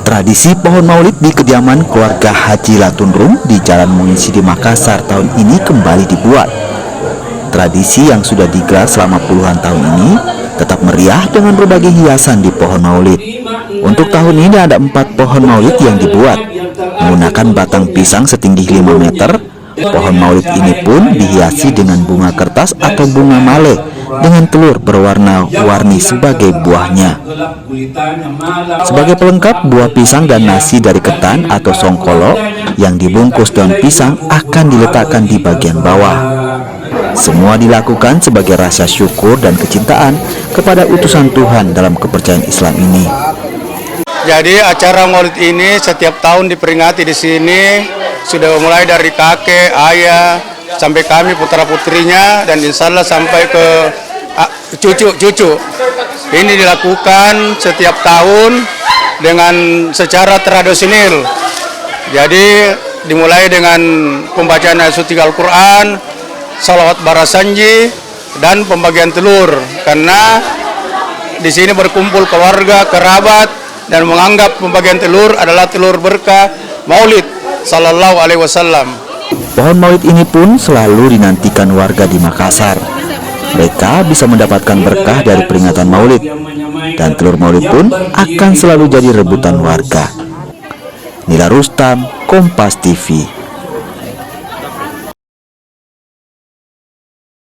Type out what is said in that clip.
Tradisi pohon maulid di kediaman keluarga Haji Latunrum di Jalan Mungisidi Makassar tahun ini kembali dibuat. Tradisi yang sudah digelar selama puluhan tahun ini tetap meriah dengan berbagai hiasan di pohon maulid. Untuk tahun ini ada 4 pohon maulid yang dibuat menggunakan batang pisang setinggi 5 meter. Pohon maulid ini pun dihiasi dengan bunga kertas atau bunga male dengan telur berwarna-warni sebagai buahnya. Sebagai pelengkap, buah pisang dan nasi dari ketan atau songkolo yang dibungkus daun pisang akan diletakkan di bagian bawah. Semua dilakukan sebagai rasa syukur dan kecintaan kepada utusan Tuhan dalam kepercayaan Islam ini. Jadi acara Maulid ini setiap tahun diperingati di sini, sudah mulai dari kakek, ayah, sampai kami putra-putrinya, dan insya Allah sampai ke cucu-cucu. Ini dilakukan setiap tahun dengan secara tradisional. Jadi dimulai dengan pembacaan ayat suci Al-Quran, salawat barasanji, dan pembagian telur. Karena di sini berkumpul keluarga, kerabat, dan menganggap pembagian telur adalah telur berkah Maulid Sallallahu Alaihi Wasallam. Pohon maulid ini pun selalu dinantikan warga di Makassar. Mereka bisa mendapatkan berkah dari peringatan maulid, dan telur maulid pun akan selalu jadi rebutan warga. Nila Rustam, Kompas TV.